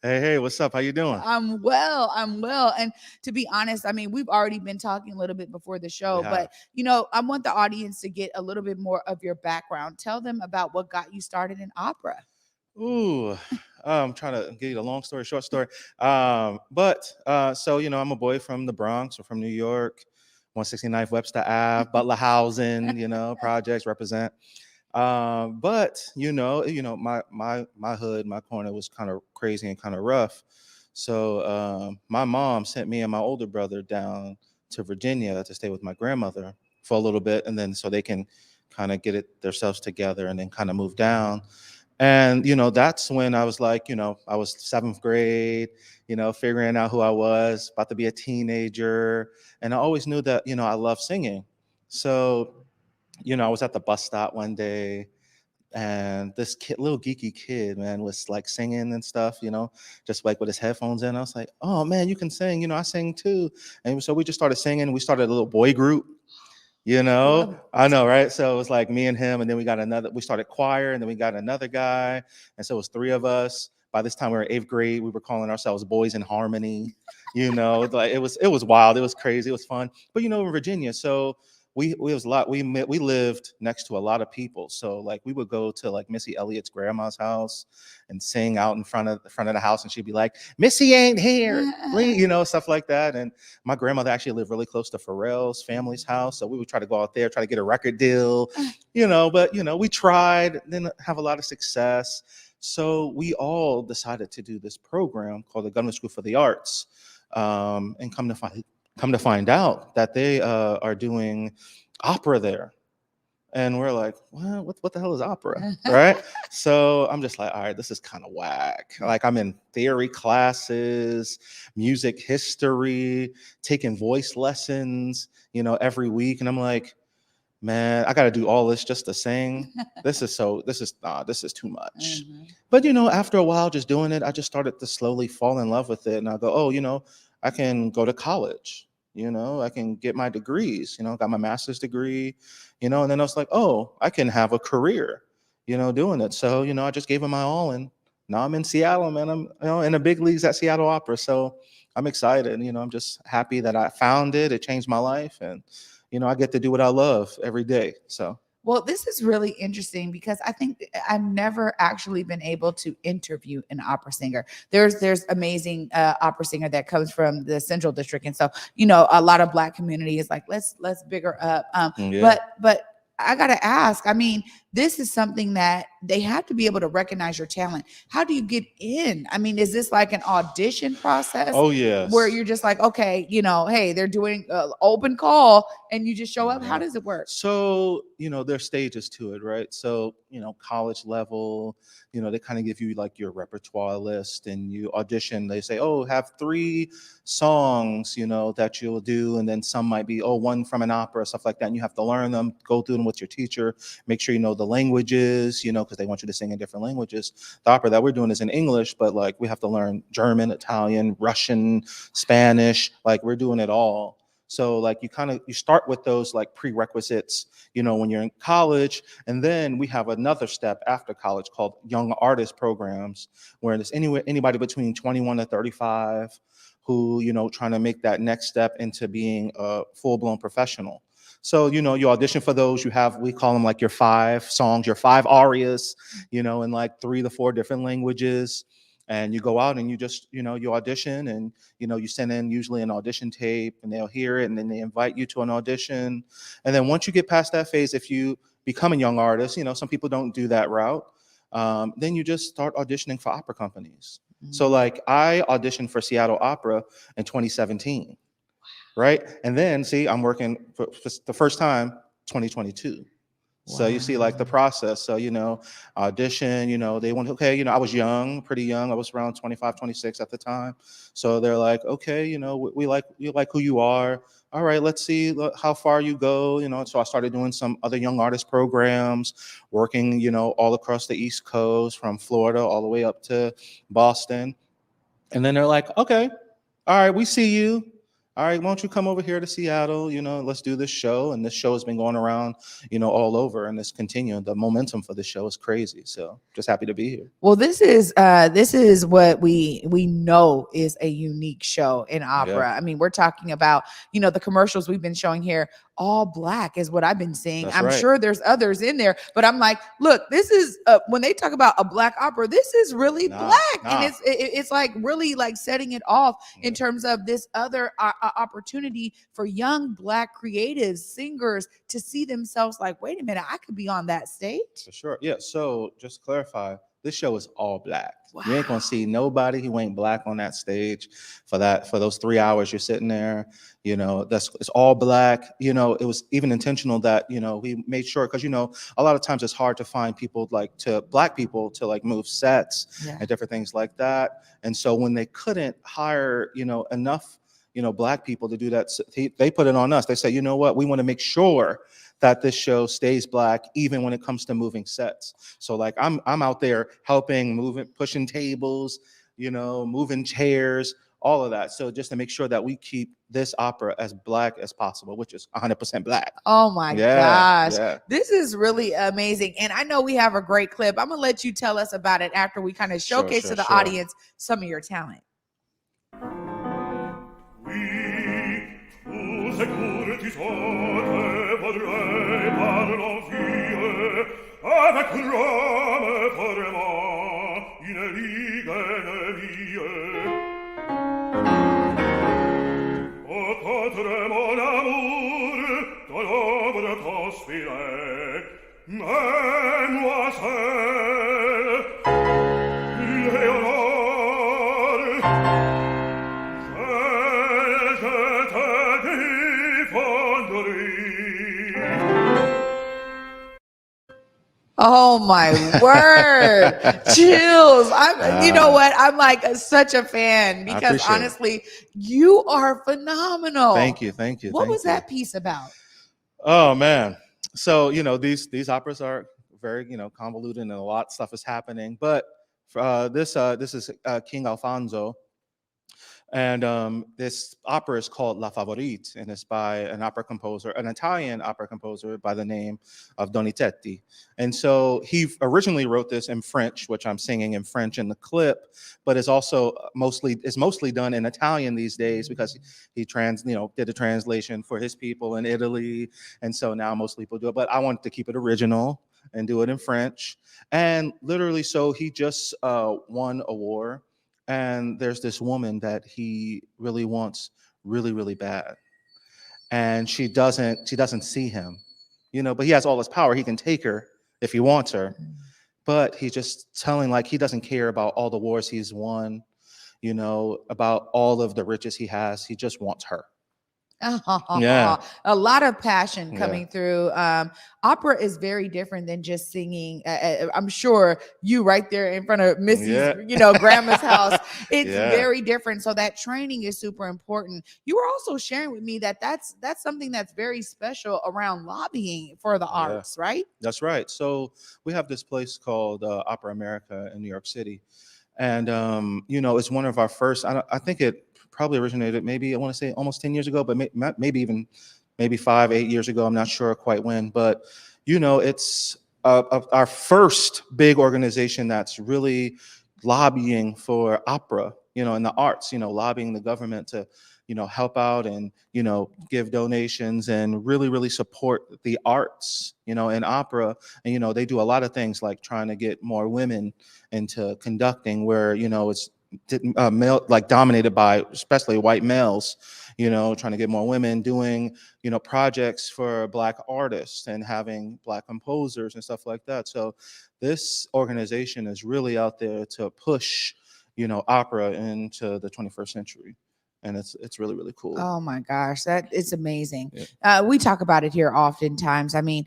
Hey, what's up? How you doing? I'm well. I'm well. And to be honest, I mean, we've already been talking a little bit before the We show, have. but I want the audience to get a little bit more of your background. Tell them about what got you started in opera. Ooh, I'm trying to give you a long story, short story. So I'm a boy from the Bronx or from New York, 169th Webster Ave, Butler Housing, projects represent. My hood, my corner was kind of crazy and kind of rough. So my mom sent me and my older brother down to Virginia to stay with my grandmother for a little bit, and then so they can kind of get it themselves together and then kind of move down. And that's when I was like, I was seventh grade, figuring out who I was, about to be a teenager, and I always knew that I love singing. So I was at the bus stop one day, and this kid, little geeky kid, man, was like singing and stuff, just like with his headphones in. I was like, oh man, you can sing, I sing too. And so we just started singing. We started a little boy group. Love I it. know, right? So it was like me and him, and then we started choir, and then we got another guy. And so it was three of us. By this time we were in eighth grade. We were calling ourselves Boys in Harmony. Like it was wild. It was crazy. It was fun. But in Virginia, so we was a lot. We lived next to a lot of people. So like we would go to like Missy Elliott's grandma's house and sing out in front of the house, and she'd be like, "Missy ain't here," stuff like that. And my grandmother actually lived really close to Pharrell's family's house, so we would try to go out there, try to get a record deal, But we tried, didn't have a lot of success. So we all decided to do this program called the Gunner School for the Arts, and come to find out that they are doing opera there. And we're like, what the hell is opera? Right? So I'm just like, all right, this is kind of whack. Like I'm in theory classes, music history, taking voice lessons, every week. And I'm like, man, I got to do all this just to sing. This is too much. Mhm. But, after a while, just doing it, I just started to slowly fall in love with it. And I go, oh, I can go to college. I can get my degrees, got my master's degree, and then I was like, oh, I can have a career, doing it. So, I just gave it my all. And now I'm in Seattle, man. I'm, in the big leagues at Seattle Opera. So I'm excited. I'm just happy that I found it. It changed my life. And, I get to do what I love every day. So, Well, this is really interesting because I think I've never actually been able to interview an opera singer. There's amazing opera singer that comes from the Central District, and so a lot of Black community is like let's bigger up. yeah. But I gotta ask. I mean, this is something that they have to be able to recognize your talent. How do you get in? I mean, is this like an audition process Oh, where yes. you're just like, okay, hey, they're doing open call, and you just show up? How Yeah. does it work? So, there's stages to it, right? So, college level, they kind of give you like your repertoire list and you audition. They say, oh, have three songs, that you'll do. And then some might be, oh, one from an opera, stuff like that. And you have to learn them, go through them with your teacher, make sure you know the languages, because they want you to sing in different languages. The opera that we're doing is in English, but like we have to learn German, Italian, Russian, Spanish, like we're doing it all. So like you start with those like prerequisites, when you're in college, and then we have another step after college called young artist programs, where there's anybody between 21 to 35 who, trying to make that next step into being a full-blown professional. So, you audition for those, we call them like your 5 songs, your 5 arias, in like 3 to 4 different languages. And you go out and you just, you audition, and you send in usually an audition tape, and they'll hear it, and then they invite you to an audition. And then once you get past that phase, if you become a young artist, some people don't do that route. Then you just start auditioning for opera companies. So Mm. like I auditioned for Seattle Opera in 2017, right? And then see, I'm working for the first time 2022. So you see like the Wow. process. So, audition, they want, okay, I was young, pretty young. I was around 25, 26 at the time. So they're like, okay, we like who you are. All right, let's see how far you go, So I started doing some other young artist programs, working, all across the East Coast, from Florida all the way up to Boston. And then they're like, okay, all right, we see you. all right, why don't you come over here to Seattle? Let's do this show. And this show has been going around, all over, and it's continuing. The momentum for the show is crazy. So just happy to be here. Well, this is what we know is a unique show in opera. Yeah. I mean, we're talking about, the commercials we've been showing here, all Black is what I've been seeing. That's I'm right. sure there's others in there, but I'm like, look, this is when they talk about a Black opera, this is really Black. And it's like really like setting it off in terms of this other opportunity for young Black creatives, singers to see themselves like, wait a minute, I could be on that stage. For sure. Yeah. So just to clarify, this show is all Black. Wow. You ain't gonna see nobody who ain't Black on that stage for those 3 hours you're sitting there. It's all Black. It was even intentional that we made sure, because a lot of times it's hard to find people Black people to like move sets and different things like that. And so when they couldn't hire enough Black people to do that, they put it on us. They say, you know what, we want to make sure that this show stays Black, even when it comes to moving sets. So like I'm out there helping, moving, pushing tables, moving chairs, all of that. So just to make sure that we keep this opera as Black as possible, which is 100% Black. Oh my gosh. Yeah. This is really amazing. And I know we have a great clip. I'm going to let you tell us about it after we kind of showcase to the audience some of your talent. Potrei par non fie avec rame farema in righe vie o potrei mon amour ton ombre conspire mais moi seul Leonor je te défendrai. Oh my word. Chills. You know what? I'm like such a fan because honestly, you are phenomenal. Thank you. What was that piece about? Oh man. So, these operas are very, convoluted and a lot of stuff is happening. But this is King Alfonso. And this opera is called La Favorite, and it's by an Italian opera composer by the name of Donizetti. And so he originally wrote this in French, which I'm singing in French in the clip, but it's also mostly done in Italian these days because he did a translation for his people in Italy, and so now most people do it. But I wanted to keep it original and do it in French. And literally, so he just won a war. And there's this woman that he really wants really, really bad. And she doesn't see him, but he has all this power. He can take her if he wants her. But he's just telling he doesn't care about all the wars he's won, about all of the riches he has. He just wants her. Yeah, a lot of passion coming through. Opera is very different than just singing. I'm sure you right there in front of Missy's, grandma's house. It's very different. So that training is super important. You were also sharing with me that that's something that's very special around lobbying for the arts, right? That's right. So we have this place called Opera America in New York City. And, it's one of our first, I think it probably originated maybe, I want to say almost 10 years ago, but maybe 5-8 years ago. I'm not sure quite when, but, it's our first big organization that's really lobbying for opera, in the arts, lobbying the government to, help out and, give donations and really, really support the arts, in opera. And, they do a lot of things like trying to get more women into conducting where, it's dominated by especially white males, trying to get more women doing, projects for Black artists and having Black composers and stuff like that. So this organization is really out there to push, opera into the 21st century. And it's really, really cool. Oh my gosh, that it's amazing. Yeah. We talk about it here oftentimes. I mean,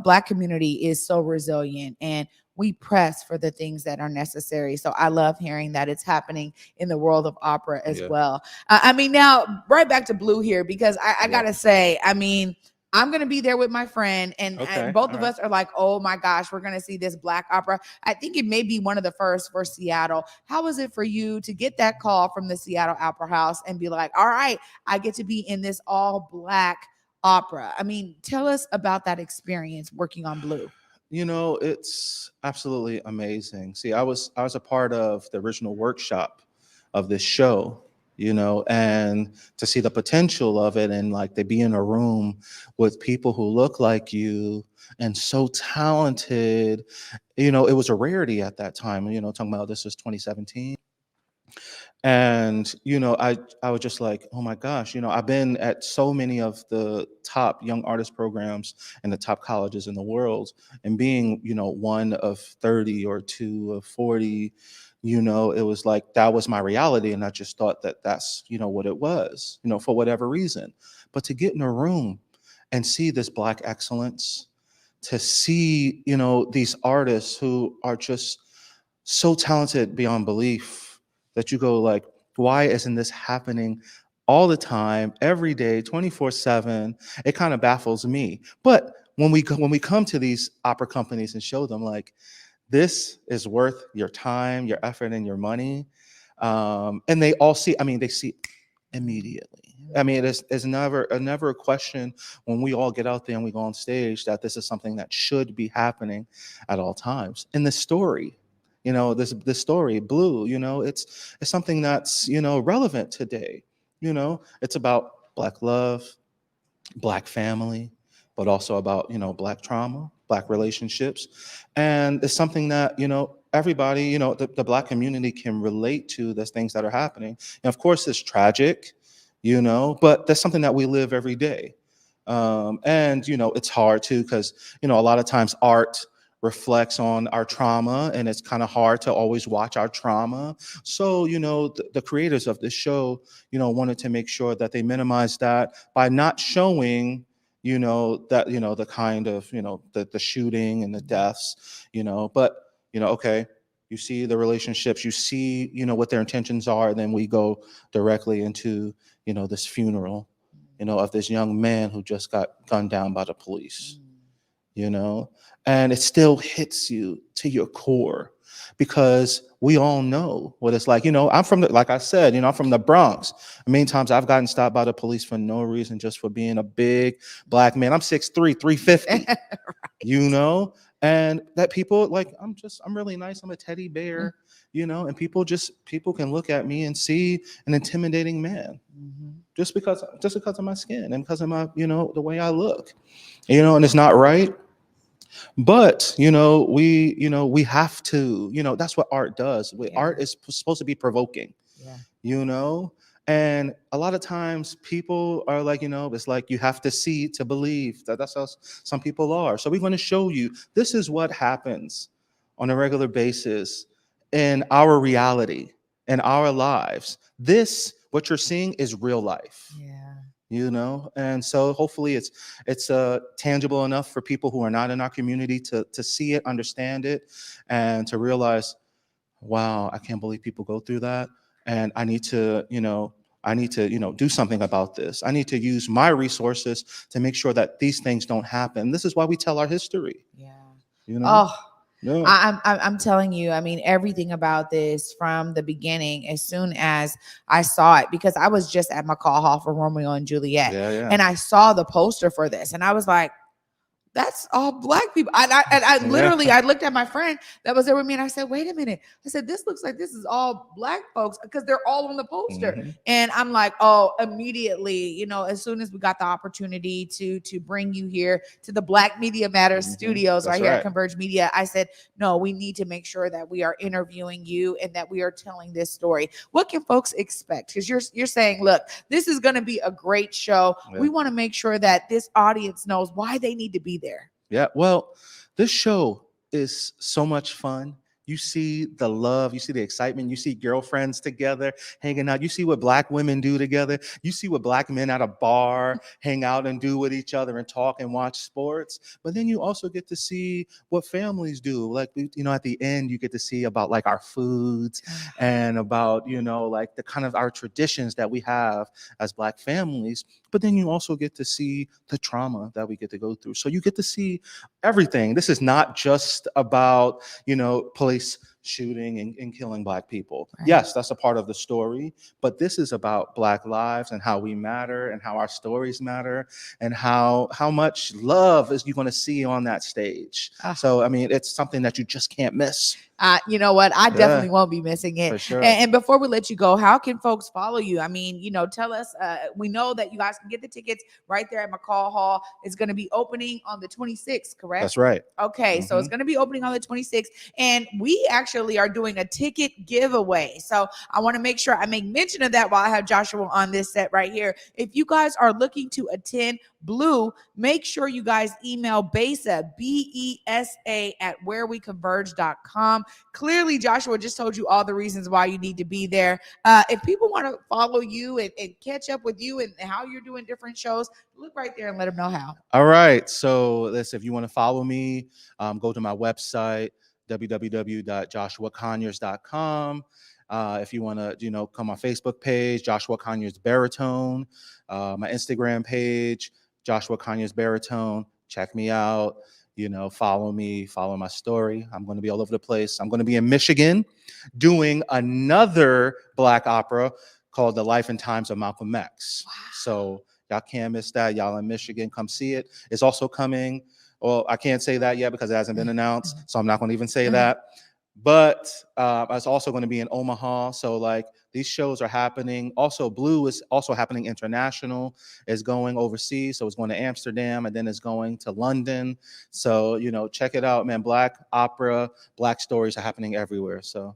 Black community is so resilient and we press for the things that are necessary. So I love hearing that it's happening in the world of opera as well. I mean, now right back to Blue here, because I gotta say, I mean, I'm going to be there with my friend. And Okay, both all of right. us are like, oh my gosh, we're going to see this Black opera. I think it may be one of the first for Seattle. How was it for you to get that call from the Seattle Opera House and be like, all right, I get to be in this all Black opera? I mean, tell us about that experience working on Blue. It's absolutely amazing. See, I was a part of the original workshop of this show, and to see the potential of it, and like to be in a room with people who look like you and so talented, it was a rarity at that time. Talking about this was 2017. And I was just like, oh my gosh, I've been at so many of the top young artist programs in the top colleges in the world, and being one of 30 or two of 40, it was like that was my reality, and I just thought that that's what it was, for whatever reason. But to get in a room and see this Black excellence, to see these artists who are just so talented beyond belief, that you go like, why isn't this happening all the time, every day, 24/7? It kind of baffles me. But when we come to these opera companies and show them like, this is worth your time, your effort, and your money, and they all see, I mean, they see immediately. I mean, it's never a question when we all get out there and we go on stage that this is something that should be happening at all times. In the story, this story, Blue, it's something that's relevant today. It's about Black love, Black family, but also about Black trauma, Black relationships, and it's something that everybody, the Black community can relate to. There's things that are happening, and of course it's tragic, but that's something that we live every day. And it's hard too, because a lot of times art reflects on our trauma, and it's kind of hard to always watch our trauma. So the creators of this show wanted to make sure that they minimize that by not showing that the kind of the shooting and the deaths, but okay, you see the relationships, you see what their intentions are, and then we go directly into this funeral of this young man who just got gunned down by the police. And it still hits you to your core, because we all know what it's like. I'm from like I said, I'm from the Bronx. Many times I've gotten stopped by the police for no reason, just for being a big Black man. I'm 6'3", 350, right. And that people like, I'm really nice. I'm a teddy bear, and people can look at me and see an intimidating man, just because of my skin and because of my, the way I look, and it's not right. But we have to, that's what art does. Art is supposed to be provoking. Yeah. And a lot of times people are like, it's like you have to see to believe. That's how some people are. So we're going to show you, this is what happens on a regular basis in our reality, in our lives. What you're seeing is real life. Yeah. And so hopefully it's tangible enough for people who are not in our community to see it, understand it, and to realize, wow, I can't believe people go through that, and I need to do something about this. I need to use my resources to make sure that these things don't happen. This is why we tell our history. Yeah. Oh, yeah. I'm telling you, I mean, everything about this from the beginning, as soon as I saw it, because I was just at McCaw Hall for Romeo and Juliet, and I saw the poster for this, and I was like, that's all Black people. And I literally, I looked at my friend that was there with me, and I said, wait a minute. I said, this looks like this is all Black folks, because they're all on the poster. Mm-hmm. And I'm like, oh, immediately, as soon as we got the opportunity to bring you here to the Black Media Matters studios right here at Converge Media, I said, no, we need to make sure that we are interviewing you and that we are telling this story. What can folks expect? Because you're saying, look, this is going to be a great show. Yeah. We want to make sure that this audience knows why they need to be there. Yeah, well, this show is so much fun. you see the love, you see the excitement, you see girlfriends together hanging out, you see what Black women do together, you see what Black men at a bar hang out and do with each other and talk and watch sports. But then you also get to see what families do. Like, at the end, you get to see about like our foods and about, like the kind of our traditions that we have as Black families. But then you also get to see the trauma that we get to go through. So you get to see everything. This is not just about, police shooting and killing Black people. Right. Yes, that's a part of the story, but this is about Black lives and how we matter and how our stories matter and how much love is you're going to see on that stage. So, I mean, it's something that you just can't miss. You know what? I definitely won't be missing it. For sure. And before we let you go, how can folks follow you? I mean, tell us, we know that you guys can get the tickets right there at McCaw Hall. It's going to be opening on the 26th, correct? That's right. Okay. So it's going to be opening on the 26th. And we actually are doing a ticket giveaway. So I want to make sure I make mention of that while I have Joshua on this set right here. If you guys are looking to attend Blue, make sure you guys email BESA, BESA at whereweconverge.com. Clearly, Joshua just told you all the reasons why you need to be there. If people want to follow you and catch up with you and how you're doing different shows, look right there and let them know how. All right. So listen, if you want to follow me, go to my website, www.joshuaconyers.com. If you want to, come on Facebook page, Joshua Conyers Baritone, my Instagram page, Joshua Conyers Baritone. Check me out. Follow me, follow my story. I'm going to be all over the place. I'm going to be in Michigan doing another Black opera called The Life and Times of Malcolm X. Wow. So y'all can't miss that. Y'all in Michigan, come see it. It's also coming. Well, I can't say that yet because it hasn't been announced, so I'm not going to even say that. But it's also going to be in Omaha. So like these shows are happening. Also, Blue is also happening international. It's going overseas. So it's going to Amsterdam and then it's going to London. So, check it out, man. Black opera, Black stories are happening everywhere. So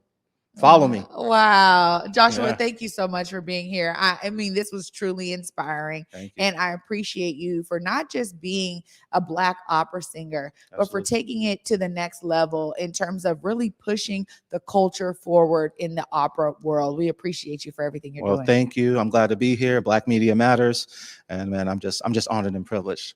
follow me. Wow. Joshua, thank you so much for being here. I mean, this was truly inspiring. Thank you. And I appreciate you for not just being a Black opera singer, but for taking it to the next level in terms of really pushing the culture forward in the opera world. We appreciate you for everything you're doing. Well, thank you. I'm glad to be here. Black Media Matters. And man, I'm just honored and privileged.